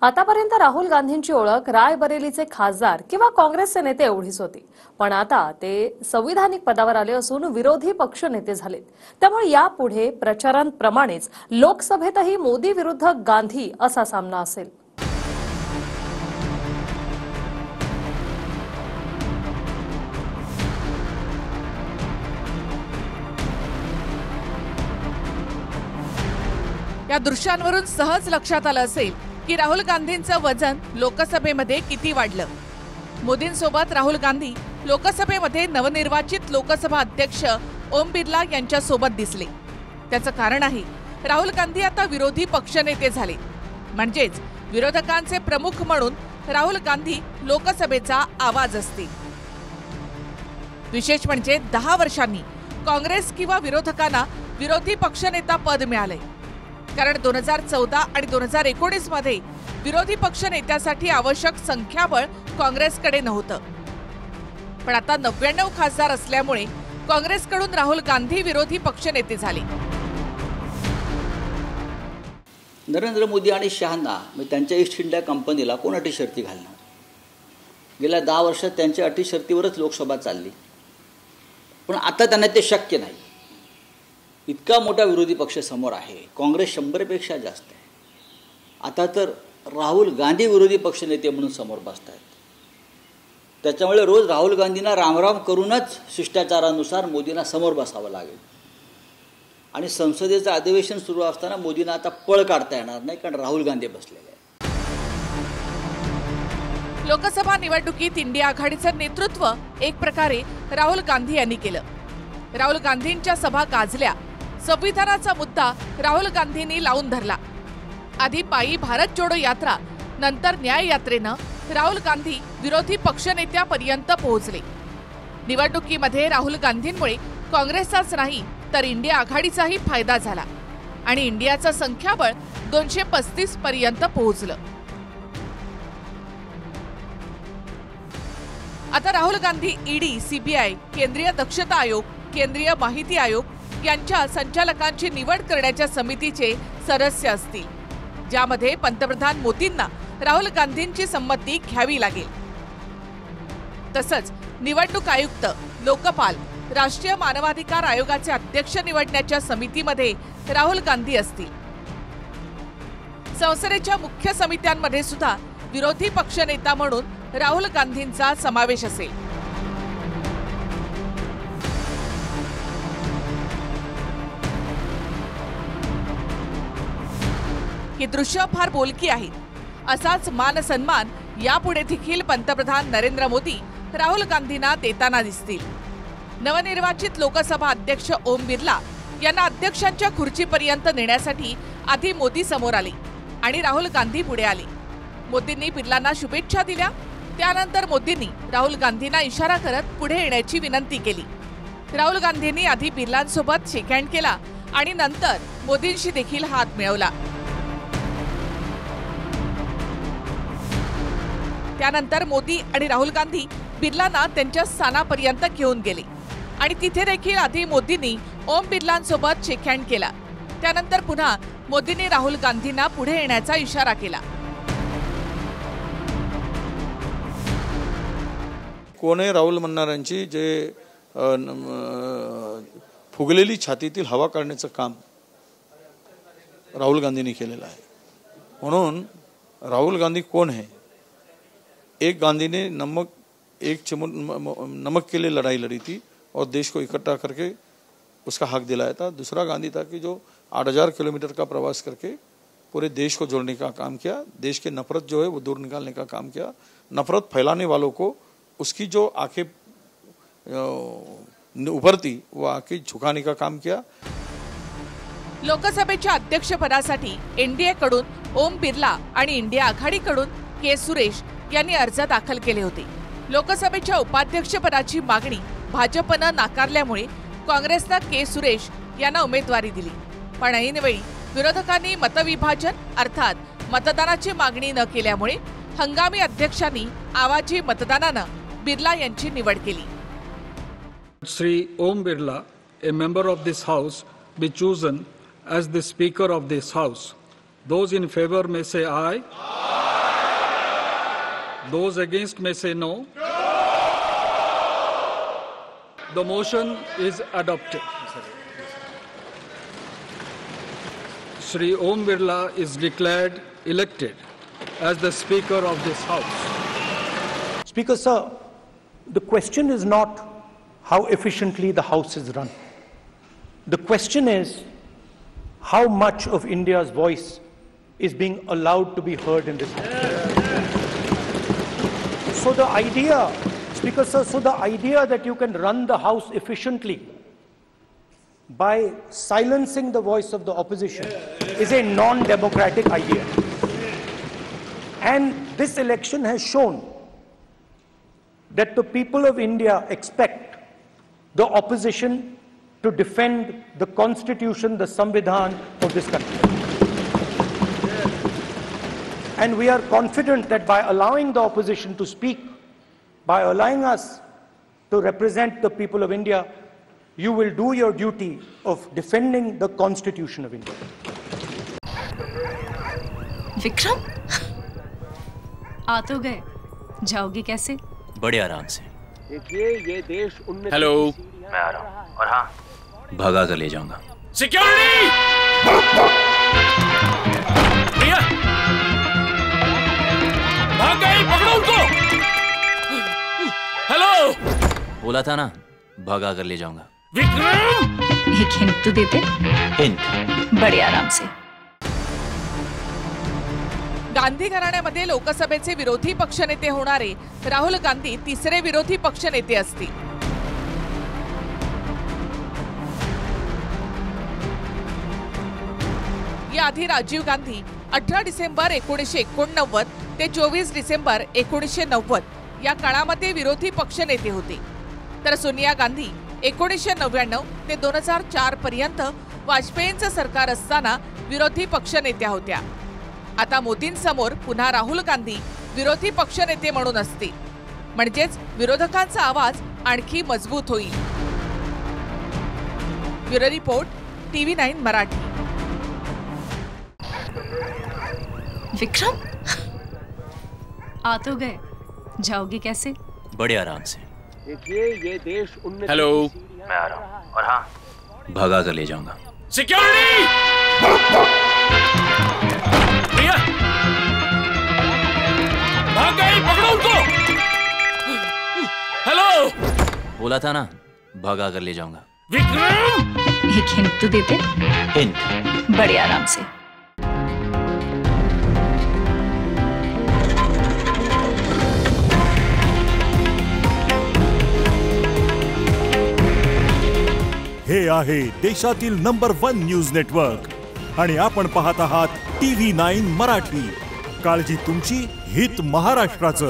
आतापर्यंत राहुल गांधींची ओळख रायबरेलीचे खासदार किंवा काँग्रेसचे नेते एवढीच होती, पण आता ते संविधानिक पदावर आले असून विरोधी पक्ष नेते झालेत। त्यामुळे यापुढे प्रचारांप्रमाणेच लोकसभेतही मोदी विरुद्ध गांधी असा सामना असेल। या दृश्यांवरून सहज लक्षात आलं असेल की राहुल गांधींचं वजन लोकसभेमध्ये किती वाढलं। मोदींसोबत राहुल गांधी लोकसभेमध्ये नवनिर्वाचित लोकसभा अध्यक्ष ओम बिर्ला यांच्या सोबत दिसले। त्याचं कारण आहे राहुल गांधी आता विरोधी पक्षनेते झाले, म्हणजेच विरोधकांचे प्रमुख म्हणून राहुल गांधी लोकसभेचा आवाज असतील। विशेष म्हणजे 10 वर्षांनी काँग्रेस किंवा विरोधकांना विरोधी पक्षनेता पद मिळाले, कारण 2014 आणि 2019 मध्ये विरोधी पक्ष नेत्यासाठी आवश्यक संख्याबळ काँग्रेसकडे नव्हतं। पण आता 99 खासदार असल्यामुळे काँग्रेसकडून राहुल गांधी विरोधी पक्ष नेते झाले। नरेंद्र मोदी आणि शहांना त्यांच्या ईस्ट इंडिया कंपनीला कोण अटी शर्ती घालणार? गेल्या 10 वर्षात त्यांच्या अटी शर्तीवरच लोकसभा चालली, पण आता त्यांना ते शक्य नाही। इतका मोठा विरोधी पक्ष समोर आहे, काँग्रेस 100 पेक्षा जास्त आहे। आता तर राहुल गांधी विरोधी पक्षनेते म्हणून समोर बसतात। त्याच्यामुळे रोज राहुल गांधींना रामराम करूनच शिष्टाचारानुसार मोदींना समोर बसावं लागेल। आणि संसदेचं अधिवेशन सुरू असताना मोदींना आता पळ काढता येणार नाही, कारण राहुल गांधी बसलेले आहेत। लोकसभा निवडणुकीत इंडिया आघाडीचं नेतृत्व एक प्रकारे राहुल गांधी यांनी केलं। राहुल गांधींच्या सभा गाजल्या, संविधानाचा मुद्दा राहुल गांधींनी लावून धरला। आधी पायी भारत जोडो यात्रा, नंतर न्याय यात्रेनं राहुल गांधी विरोधी पक्षनेत्यापर्यंत पोहोचले। निवडणुकीमध्ये राहुल गांधींमुळे काँग्रेसचाच नाही तर इंडिया आघाडीचाही फायदा झाला आणि इंडियाचं संख्याबळ 235 पर्यंत पोहोचलं। आता राहुल गांधी ईडी, सीबीआय, केंद्रीय दक्षता आयोग, केंद्रीय माहिती आयोग यांच्या संचालकांची निवड करण्याच्या समितीचे सदस्य असतील, ज्यामध्ये पंतप्रधान मोदींना राहुल गांधींची संमती घ्यावी लागेल। तसंच निवडणूक आयुक्त, लोकपाल, राष्ट्रीय मानवाधिकार आयोगाचे अध्यक्ष निवडण्याच्या समितीमध्ये राहुल गांधी असतील। संसदेच्या मुख्य समित्यांमध्ये सुद्धा विरोधी पक्षनेता म्हणून राहुल गांधींचा समावेश असेल। ही दृश्य फार बोलकी आहेत। असाच मान सन्मान यापुढे देखील पंतप्रधान नरेंद्र मोदी राहुल गांधींना देताना दिसतील। नवनिर्वाचित लोकसभा अध्यक्ष ओम बिर्ला यांना अध्यक्षांच्या खुर्चीपर्यंत नेण्यासाठी आधी मोदी समोर आले आणि राहुल गांधी पुढे आले। मोदींनी बिर्लांना शुभेच्छा दिल्या, त्यानंतर मोदींनी राहुल गांधींना इशारा करत पुढे येण्याची विनंती केली। राहुल गांधींनी आधी बिर्लांसोबत शेक हँड केला आणि नंतर मोदींशी देखील हात मिळवला। त्यानंतर मोदी आणि राहुल गांधी बिर्लांना त्यांच्या स्थानापर्यंत घेऊन गेले आणि तिथे देखील आधी मोदींनी ओम बिर्लांसोबत शेक हँड केला। त्यानंतर पुन्हा मोदींनी राहुल गांधींना पुढे येण्याचा इशारा केला। कोण आहे राहुल म्हणणाऱ्यांची जे फुगलेली छातीतील हवा काढण्याचं काम राहुल गांधींनी केलेलं आहे। म्हणून राहुल गांधी कोण है? एक गांधी ने नमक के लिए लड़ाई लड़ी थी और देश को इकट्ठा करके उसका हक दिलाया था। दूसरा गांधी था कि जो 8000 किलोमीटर का प्रवास करके पूरे देश को जोड़ने का काम किया, देश के नफरत जो है वो दूर निकालने का काम किया, नफरत फैलाने वालों को उसकी जो आंखें उभरती वो आंखें झुकाने का काम किया। लोकसभेच्या अध्यक्षपदासाठी एनडीए कडून ओम बिर्ला आणि इंडिया आघाडीकडून के सुरेश यांनी अर्ज दाखल केले होते। लोकसभेच्या उपाध्यक्षपदाची मागणी भाजपनं नाकारल्यामुळे काँग्रेसनं के सुरेश यांना उमेदवारी दिली, पण ऐनवेळी विरोधकांनी मतविभाजन अर्थात मतदानाची मागणी न केल्यामुळे हंगामी अध्यक्षांनी आवाजी मतदानानं बिर्ला यांची निवड केली। Shri Om Birla, a member of this house, be chosen as the Speaker of this House. Those in favor may say aye. Those against may say no. The motion is adopted. Shri Om Birla is declared elected as the Speaker of this House. Speaker, sir, the question is not how efficiently the House is run. The question is how much of India's voice is being allowed to be heard in this House. So the idea, Speaker, sir, the idea that you can run the House efficiently by silencing the voice of the opposition is a non-democratic idea. And this election has shown that the people of India expect the opposition to defend the constitution, the Samvidhan of this country. And we are confident that by allowing the opposition to speak, by allowing us to represent the people of India, you will do your duty of defending the constitution of India. विक्रम, आ तो गए, जाओगे कैसे? बड़े आराम से। देखिए, ये देश हेलो, मैं आ रहा हूँ। और हाँ, भगा कर ले जाऊंगा। सिक्योरिटी! भैया, भाग गई, पकड़ो उनको। हेलो, बोला था ना, भगा कर ले जाऊंगा। विक्रम! एक हिंट तो देते? हिंट? बड़े आराम से। गांधी घराण्यामध्ये लोकसभेचे विरोधी पक्षनेते होणारे राहुल गांधी तिसरे विरोधी पक्षनेते असतील. याआधी राजीव गांधी 18 डिसेंबर 1989 ते 24 डिसेंबर 1990 या काळामध्ये विरोधी पक्षनेते होते, तर सोनिया गांधी 1999 ते 2004 पर्यंत वाजपेयींचं सरकार असताना विरोधी पक्षनेत्या होत्या. आता मोदींसमोर पुन्हा राहुल गांधी विरोधी पक्षनेते म्हणून असतील, म्हणजेच विरोधकांचा आवाज आणखी मजबूत होईल. Bureau report, TV9 Marathi. Vikram, आ तो गए, जाओगे कैसे? बड़े आराम से. देखिए, ये देश हेलो, मैं आ रहा हूँ. और हाँ, भगा कर ले जाऊंगा. सिक्योरिटी! भैया, भाग गई, पकड़ो उनको। हेलो, बोला था ना, भगा कर ले जाऊंगा. विक्रम! एक हिंट तो देते? हिंट? बड़े आराम से. हे आहे देशातील नंबर 1 न्यूज नेटवर्क आणि आपण पाहत आहात TV9 मराठी. काळजी तुमची, हित महाराष्ट्राचं.